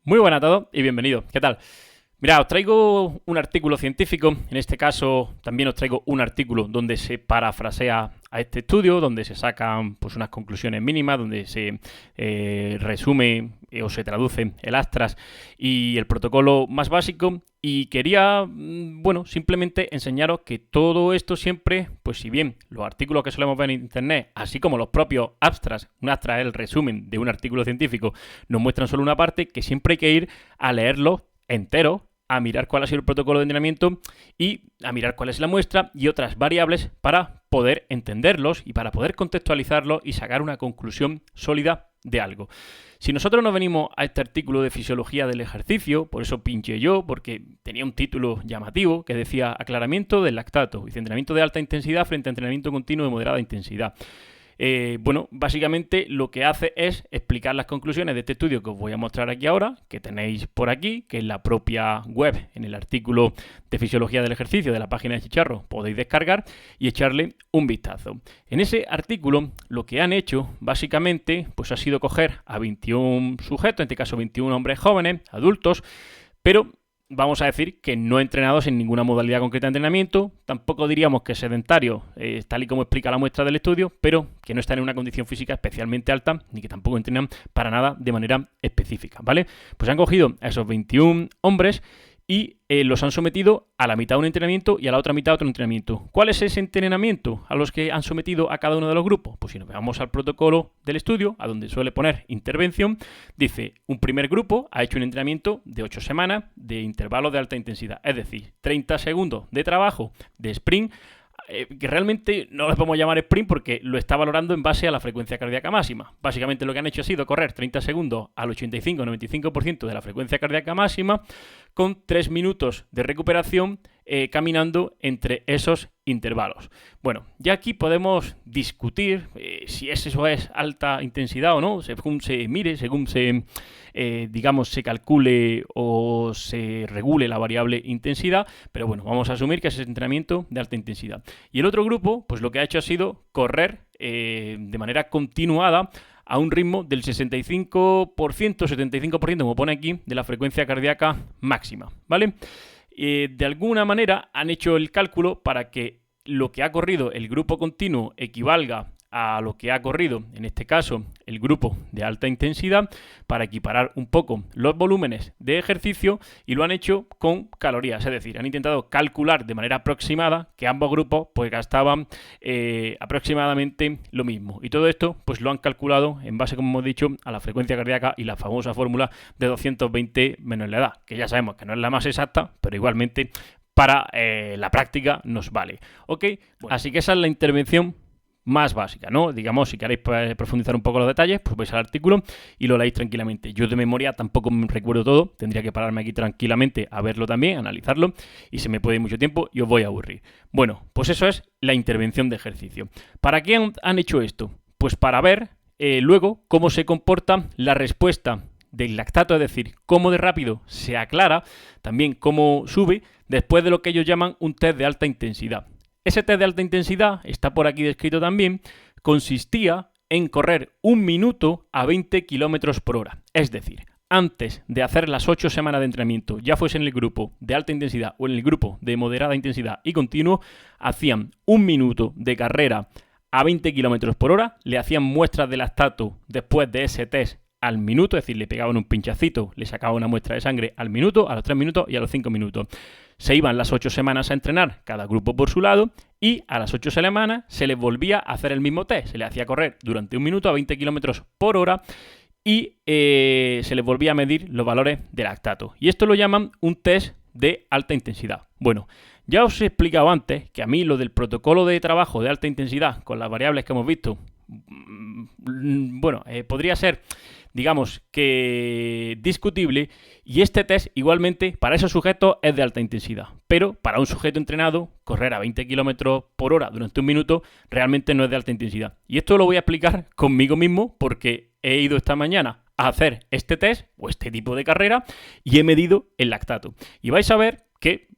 Muy buenas a todos y bienvenidos. ¿Qué tal? Mira, os traigo un artículo científico. En este caso, también os traigo un artículo donde se parafrasea a este estudio, donde se sacan pues unas conclusiones mínimas, donde se resume o se traduce el ASTRAS y el protocolo más básico. Y quería, bueno, simplemente enseñaros que todo esto siempre, pues si bien los artículos que solemos ver en internet, así como los propios abstracts, un abstract es el resumen de un artículo científico, nos muestran solo una parte, que siempre hay que ir a leerlo entero, a mirar cuál ha sido el protocolo de entrenamiento y a mirar cuál es la muestra y otras variables para poder entenderlos y para poder contextualizarlos y sacar una conclusión sólida de algo. Si nosotros nos venimos a este artículo de fisiología del ejercicio, por eso pinché yo, porque tenía un título llamativo que decía aclaramiento del lactato y entrenamiento de alta intensidad frente a entrenamiento continuo de moderada intensidad. Bueno, básicamente lo que hace es explicar las conclusiones de este estudio que os voy a mostrar aquí ahora, que tenéis por aquí, que en la propia web, en el artículo de fisiología del ejercicio de la página de Chicharro, podéis descargar y echarle un vistazo. En ese artículo lo que han hecho básicamente pues ha sido coger a 21 sujetos, en este caso 21 hombres jóvenes, adultos, pero vamos a decir que no entrenados en ninguna modalidad concreta de entrenamiento, tampoco diríamos que sedentarios, tal y como explica la muestra del estudio, pero que no están en una condición física especialmente alta, ni que tampoco entrenan para nada de manera específica, ¿vale? Pues han cogido a esos 21 hombres y los han sometido a la mitad de un entrenamiento y a la otra mitad de otro entrenamiento. ¿Cuál es ese entrenamiento a los que han sometido a cada uno de los grupos? Pues si nos vamos al protocolo del estudio, a donde suele poner intervención, dice, un primer grupo ha hecho un entrenamiento de 8 semanas de intervalos de alta intensidad, es decir, 30 segundos de trabajo de sprint, que realmente no le podemos llamar sprint porque lo está valorando en base a la frecuencia cardíaca máxima. Básicamente lo que han hecho ha sido correr 30 segundos al 85-95% de la frecuencia cardíaca máxima con 3 minutos de recuperación caminando entre esos intervalos. Bueno, ya aquí podemos discutir si eso es alta intensidad o no, según se mire, según se, digamos, se calcule o se regule la variable intensidad, pero bueno, vamos a asumir que es entrenamiento de alta intensidad. Y el otro grupo, pues lo que ha hecho ha sido correr de manera continuada a un ritmo del 65%, 75%, como pone aquí, de la frecuencia cardíaca máxima, ¿vale? De alguna manera han hecho el cálculo para que lo que ha corrido el grupo continuo equivalga a lo que ha corrido, en este caso, el grupo de alta intensidad, para equiparar un poco los volúmenes de ejercicio, y lo han hecho con calorías, es decir, han intentado calcular de manera aproximada que ambos grupos pues gastaban aproximadamente lo mismo. Y todo esto pues lo han calculado en base, como hemos dicho, a la frecuencia cardíaca y la famosa fórmula de 220 menos la edad, que ya sabemos que no es la más exacta, pero igualmente para la práctica nos vale. ¿Ok? Bueno, así que esa es la intervención más básica, ¿no? Digamos, si queréis profundizar un poco los detalles, pues vais al artículo y lo leéis tranquilamente. Yo de memoria tampoco me recuerdo todo, tendría que pararme aquí tranquilamente a verlo también, analizarlo, y se me puede ir mucho tiempo y os voy a aburrir. Bueno, pues eso es la intervención de ejercicio. ¿Para qué han hecho esto? Pues para ver luego cómo se comporta la respuesta del lactato, es decir, cómo de rápido se aclara, también cómo sube, después de lo que ellos llaman un test de alta intensidad. Ese test de alta intensidad, está por aquí descrito también, consistía en correr 1 minuto a 20 km por hora. Es decir, antes de hacer las 8 semanas de entrenamiento, ya fuese en el grupo de alta intensidad o en el grupo de moderada intensidad y continuo, hacían 1 minuto de carrera a 20 km por hora, le hacían muestras de lactato después de ese test al minuto, es decir, le pegaban un pinchacito, le sacaban una muestra de sangre al minuto, a los 3 minutos y a los 5 minutos. Se iban las 8 semanas a entrenar, cada grupo por su lado, y a las 8 semanas se les volvía a hacer el mismo test. Se les hacía correr durante 1 minuto a 20 km por hora y se les volvía a medir los valores de lactato. Y esto lo llaman un test de alta intensidad. Bueno, ya os he explicado antes que a mí lo del protocolo de trabajo de alta intensidad con las variables que hemos visto, bueno, podría ser, digamos, que discutible, y este test igualmente para esos sujetos es de alta intensidad, pero para un sujeto entrenado correr a 20 km por hora durante 1 minuto realmente no es de alta intensidad. Y esto lo voy a explicar conmigo mismo porque he ido esta mañana a hacer este test o este tipo de carrera y he medido el lactato. Y vais a ver que,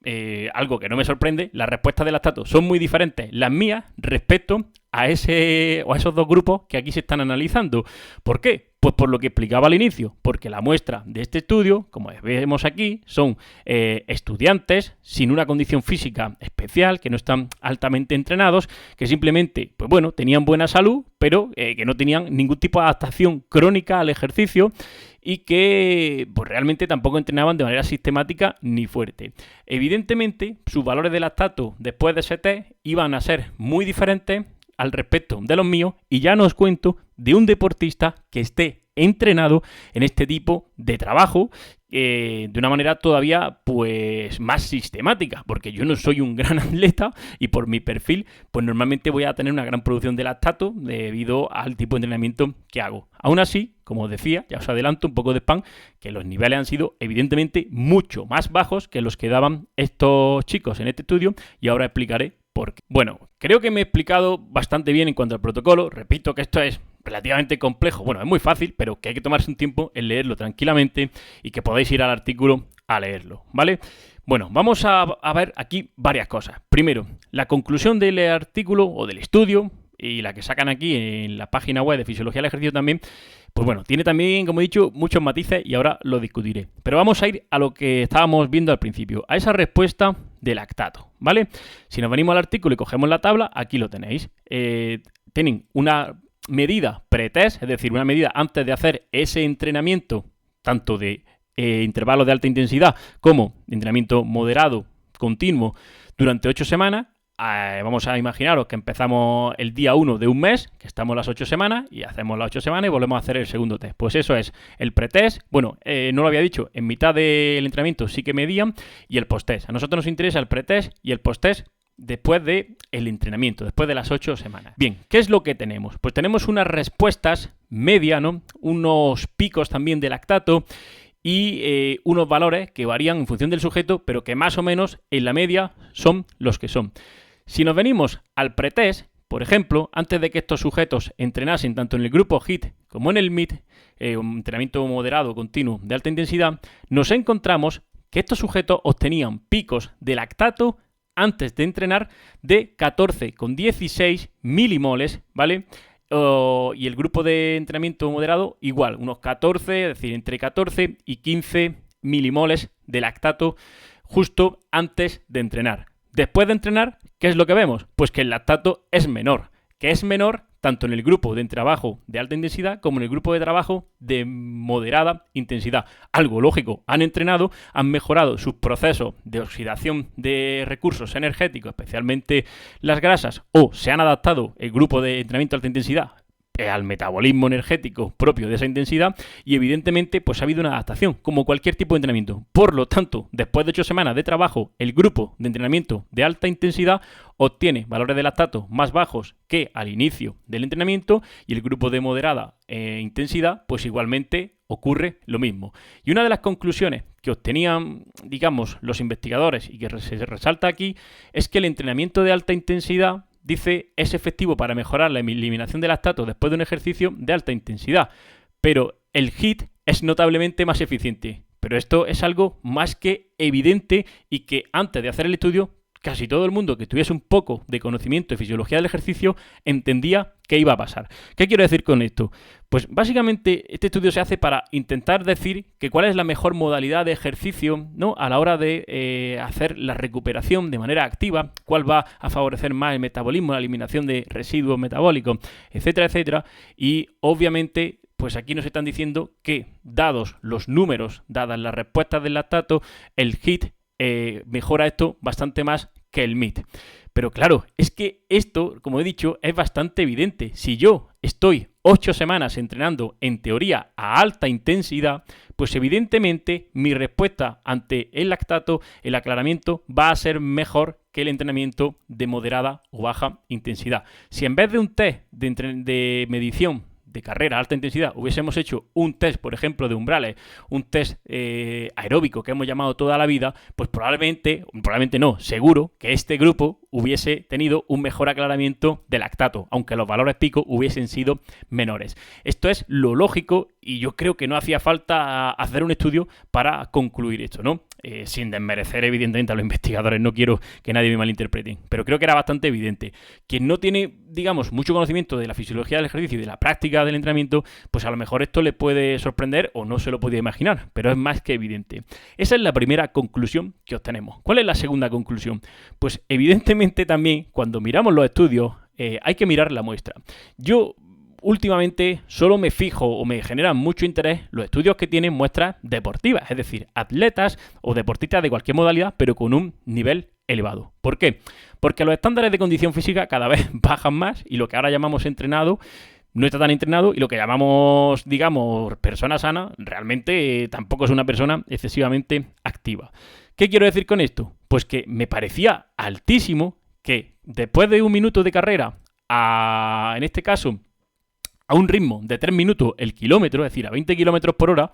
algo que no me sorprende, las respuestas de lactato son muy diferentes las mías respecto a esos dos grupos que aquí se están analizando. ¿Por qué? Pues por lo que explicaba al inicio, porque la muestra de este estudio, como vemos aquí, son estudiantes sin una condición física especial, que no están altamente entrenados, que simplemente, pues bueno, tenían buena salud, pero que no tenían ningún tipo de adaptación crónica al ejercicio y que pues realmente tampoco entrenaban de manera sistemática ni fuerte. Evidentemente, sus valores de lactato después de ese test iban a ser muy diferentes al respecto de los míos, y ya no os cuento de un deportista que esté entrenado en este tipo de trabajo de una manera todavía pues más sistemática, porque yo no soy un gran atleta y por mi perfil pues normalmente voy a tener una gran producción de lactato debido al tipo de entrenamiento que hago. Aún así, como os decía, ya os adelanto un poco de spam, que los niveles han sido evidentemente mucho más bajos que los que daban estos chicos en este estudio, y ahora explicaré por qué. Bueno, creo que me he explicado bastante bien en cuanto al protocolo. Repito que esto es relativamente complejo. Bueno, es muy fácil, pero que hay que tomarse un tiempo en leerlo tranquilamente y que podáis ir al artículo a leerlo, ¿vale? Bueno, vamos a ver aquí varias cosas. Primero, la conclusión del artículo o del estudio, y la que sacan aquí en la página web de Fisiología del Ejercicio también, pues bueno, tiene también, como he dicho, muchos matices y ahora lo discutiré. Pero vamos a ir a lo que estábamos viendo al principio, a esa respuesta de lactato, ¿vale? Si nos venimos al artículo y cogemos la tabla, aquí lo tenéis. Tienen una medida pretest, es decir, una medida antes de hacer ese entrenamiento, tanto de intervalos de alta intensidad como de entrenamiento moderado, continuo, durante 8 semanas. Vamos a imaginaros que empezamos el día 1 de un mes, que estamos las 8 semanas, y hacemos las 8 semanas y volvemos a hacer el segundo test. Pues eso es el pretest. Bueno, no lo había dicho, en mitad del entrenamiento sí que medían, y el posttest. A nosotros nos interesa el pretest y el posttest después del entrenamiento, después de las 8 semanas. Bien, ¿qué es lo que tenemos? Pues tenemos unas respuestas media, ¿no? Unos picos también de lactato y unos valores que varían en función del sujeto, pero que más o menos en la media son los que son. Si nos venimos al pretest, por ejemplo, antes de que estos sujetos entrenasen tanto en el grupo HIIT como en el MIT, un entrenamiento moderado continuo de alta intensidad, nos encontramos que estos sujetos obtenían picos de lactato antes de entrenar de 14,16 milimoles, ¿vale? Y el grupo de entrenamiento moderado igual, unos 14, es decir, entre 14 y 15 milimoles de lactato justo antes de entrenar. Después de entrenar, ¿qué es lo que vemos? Pues que el lactato es menor, que es menor tanto en el grupo de trabajo de alta intensidad como en el grupo de trabajo de moderada intensidad. Algo lógico, han entrenado, han mejorado sus procesos de oxidación de recursos energéticos, especialmente las grasas, o se han adaptado el grupo de entrenamiento de alta intensidad al metabolismo energético propio de esa intensidad, y evidentemente pues ha habido una adaptación, como cualquier tipo de entrenamiento. Por lo tanto, después de 8 semanas de trabajo, el grupo de entrenamiento de alta intensidad obtiene valores de lactato más bajos que al inicio del entrenamiento, y el grupo de moderada intensidad pues igualmente ocurre lo mismo. Y una de las conclusiones que obtenían, digamos, los investigadores y que se resalta aquí es que el entrenamiento de alta intensidad, dice, es efectivo para mejorar la eliminación de lactato después de un ejercicio de alta intensidad, pero el HIIT es notablemente más eficiente. Pero esto es algo más que evidente y que antes de hacer el estudio, casi todo el mundo que tuviese un poco de conocimiento de fisiología del ejercicio entendía qué iba a pasar. ¿Qué quiero decir con esto? Pues básicamente este estudio se hace para intentar decir que cuál es la mejor modalidad de ejercicio, ¿no?, a la hora de hacer la recuperación de manera activa, cuál va a favorecer más el metabolismo, la eliminación de residuos metabólicos, etcétera, etcétera. Y obviamente pues aquí nos están diciendo que, dados los números, dadas las respuestas del lactato, el HIIT mejora esto bastante más que el MIT. Pero claro, es que esto, como he dicho, es bastante evidente. Si yo estoy 8 semanas entrenando en teoría a alta intensidad, pues evidentemente mi respuesta ante el lactato, el aclaramiento, va a ser mejor que el entrenamiento de moderada o baja intensidad. Si en vez de un test de medición de carrera a alta intensidad hubiésemos hecho un test, por ejemplo, de umbrales, un test aeróbico que hemos llamado toda la vida, pues probablemente no, seguro que este grupo hubiese tenido un mejor aclaramiento de lactato, aunque los valores pico hubiesen sido menores. Esto es lo lógico y yo creo que no hacía falta hacer un estudio para concluir esto, ¿no? sin desmerecer evidentemente a los investigadores, no quiero que nadie me malinterprete, pero creo que era bastante evidente. Quien no tiene, digamos, mucho conocimiento de la fisiología del ejercicio y de la práctica del entrenamiento, pues a lo mejor esto le puede sorprender o no se lo podía imaginar, pero es más que evidente. Esa es la primera conclusión que obtenemos. ¿Cuál es la segunda conclusión? Pues evidentemente también cuando miramos los estudios hay que mirar la muestra. Yo últimamente solo me fijo o me generan mucho interés los estudios que tienen muestras deportivas, es decir, atletas o deportistas de cualquier modalidad, pero con un nivel elevado. ¿Por qué? Porque los estándares de condición física cada vez bajan más y lo que ahora llamamos entrenado no está tan entrenado y lo que llamamos, digamos, persona sana, realmente tampoco es una persona excesivamente activa. ¿Qué quiero decir con esto? Pues que me parecía altísimo que después de un minuto de carrera, en este caso, a un ritmo de 3 minutos el kilómetro, es decir, a 20 kilómetros por hora,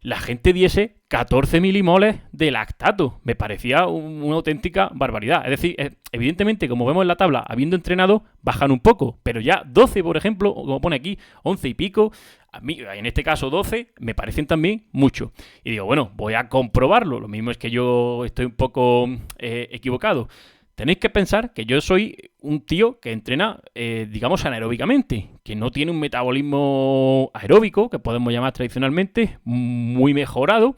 la gente diese 14 milimoles de lactato. Me parecía una auténtica barbaridad. Es decir, evidentemente, como vemos en la tabla, habiendo entrenado, bajan un poco, pero ya 12, por ejemplo, como pone aquí, 11 y pico, a mí, en este caso 12, me parecen también mucho. Y digo, bueno, voy a comprobarlo. Lo mismo es que yo estoy un poco equivocado. Tenéis que pensar que yo soy un tío que entrena, digamos, anaeróbicamente, que no tiene un metabolismo aeróbico, que podemos llamar tradicionalmente, muy mejorado,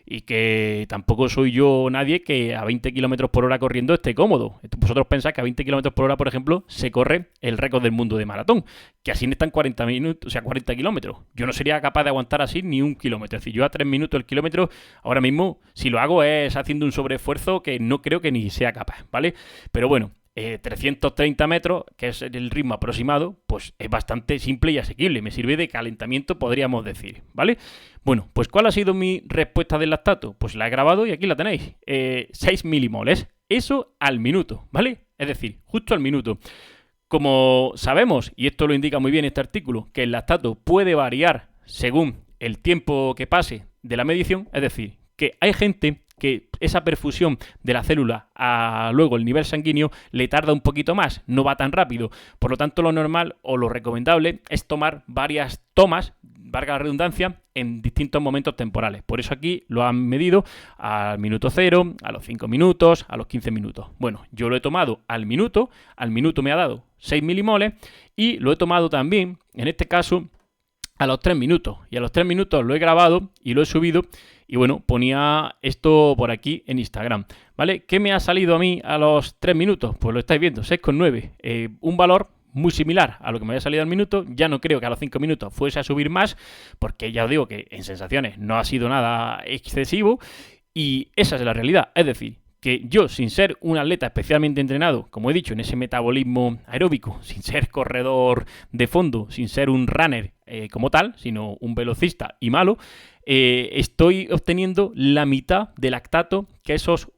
y que tampoco soy yo nadie que a 20 km por hora corriendo esté cómodo. Vosotros pensáis que a 20 km por hora, por ejemplo, se corre el récord del mundo de maratón, que así están 40 minutos, o sea, 40 kilómetros. Yo no sería capaz de aguantar así ni un kilómetro. Es decir, yo a 3 minutos el kilómetro, ahora mismo, si lo hago es haciendo un sobreesfuerzo que no creo que ni sea capaz, ¿vale? Pero bueno, 330 metros, que es el ritmo aproximado, pues es bastante simple y asequible. Me sirve de calentamiento, podríamos decir, ¿vale? Bueno, pues ¿cuál ha sido mi respuesta del lactato? Pues la he grabado y aquí la tenéis. 6 milimoles. Eso al minuto, ¿vale? Es decir, justo al minuto. Como sabemos, y esto lo indica muy bien este artículo, que el lactato puede variar según el tiempo que pase de la medición, es decir, que hay gente que esa perfusión de la célula a luego el nivel sanguíneo le tarda un poquito más, no va tan rápido. Por lo tanto, lo normal o lo recomendable es tomar varias tomas, valga la redundancia, en distintos momentos temporales. Por eso aquí lo han medido al minuto 0, a los 5 minutos, a los 15 minutos. Bueno, yo lo he tomado al minuto me ha dado 6 milimoles y lo he tomado también, en este caso, a los 3 minutos. Y a los 3 minutos lo he grabado y lo he subido. Y bueno, ponía esto por aquí en Instagram, ¿vale? ¿Qué me ha salido a mí a los 3 minutos? Pues lo estáis viendo, 6,9. Un valor muy similar a lo que me había salido al minuto. Ya no creo que a los 5 minutos fuese a subir más, porque ya os digo que en sensaciones no ha sido nada excesivo. Y esa es la realidad. Es decir, que yo, sin ser un atleta especialmente entrenado, como he dicho, en ese metabolismo aeróbico, sin ser corredor de fondo, sin ser un runner como tal, sino un velocista y malo, estoy obteniendo la mitad de lactato que esos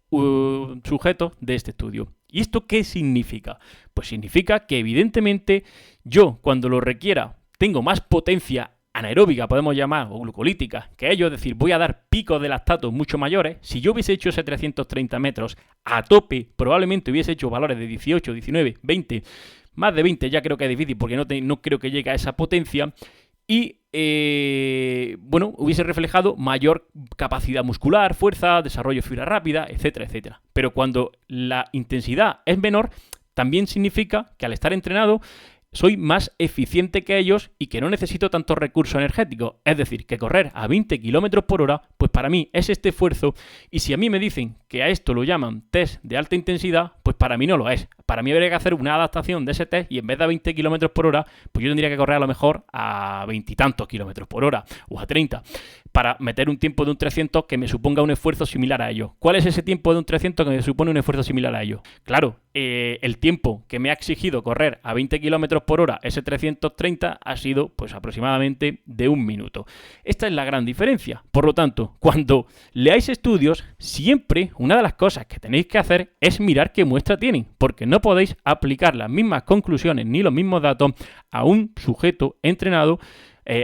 sujetos de este estudio. ¿Y esto qué significa? Pues significa que evidentemente yo, cuando lo requiera, tengo más potencia anaeróbica, podemos llamar, o glucolítica, que ellos, es decir, voy a dar picos de lactato mucho mayores. Si yo hubiese hecho ese 330 metros a tope, probablemente hubiese hecho valores de 18, 19, 20, más de 20 ya creo que es difícil porque no creo que llegue a esa potencia. Y, bueno, hubiese reflejado mayor capacidad muscular, fuerza, desarrollo de fibra rápida, etcétera, etcétera. Pero cuando la intensidad es menor, también significa que al estar entrenado soy más eficiente que ellos y que no necesito tantos recursos energéticos. Es decir, que correr a 20 km por hora, pues para mí es este esfuerzo. Y si a mí me dicen que a esto lo llaman test de alta intensidad, pues para mí no lo es. Para mí habría que hacer una adaptación de ese test y en vez de a 20 km por hora, pues yo tendría que correr a lo mejor a 20 y tantos kilómetros por hora o a 30 para meter un tiempo de un 300 que me suponga un esfuerzo similar a ello. ¿Cuál es ese tiempo de un 300 que me supone un esfuerzo similar a ello? Claro, el tiempo que me ha exigido correr a 20 km por hora, ese 330, ha sido pues aproximadamente de 1 minuto. Esta es la gran diferencia. Por lo tanto, cuando leáis estudios, siempre una de las cosas que tenéis que hacer es mirar qué muestra tienen, porque no podéis aplicar las mismas conclusiones ni los mismos datos a un sujeto entrenado,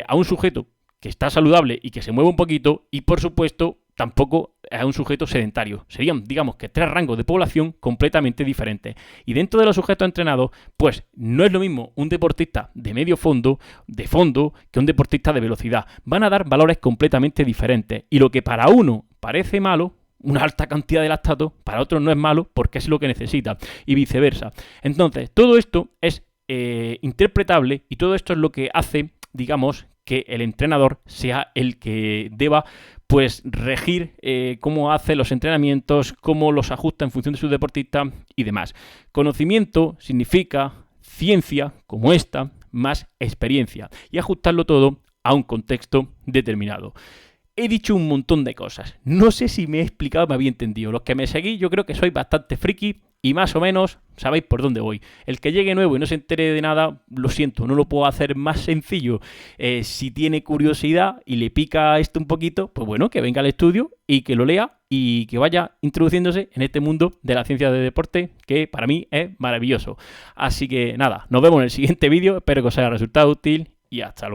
a un sujeto que está saludable y que se mueve un poquito, y por supuesto tampoco a un sujeto sedentario. Serían, digamos, que 3 rangos de población completamente diferentes. Y dentro de los sujetos entrenados, pues no es lo mismo un deportista de medio fondo, de fondo, que un deportista de velocidad. Van a dar valores completamente diferentes. Y lo que para uno parece malo, una alta cantidad de lactato, para otros no es malo porque es lo que necesita y viceversa. Entonces, todo esto es interpretable y todo esto es lo que hace, digamos, que el entrenador sea el que deba pues regir cómo hace los entrenamientos, cómo los ajusta en función de su deportista y demás. Conocimiento significa ciencia como esta, más experiencia y ajustarlo todo a un contexto determinado. He dicho un montón de cosas. No sé si me he explicado, me había entendido. Los que me seguís, yo creo que sois bastante friki y más o menos sabéis por dónde voy. El que llegue nuevo y no se entere de nada, lo siento, no lo puedo hacer más sencillo. Si tiene curiosidad y le pica esto un poquito, pues bueno, que venga al estudio y que lo lea y que vaya introduciéndose en este mundo de la ciencia de deporte, que para mí es maravilloso. Así que nada, nos vemos en el siguiente vídeo. Espero que os haya resultado útil y hasta luego.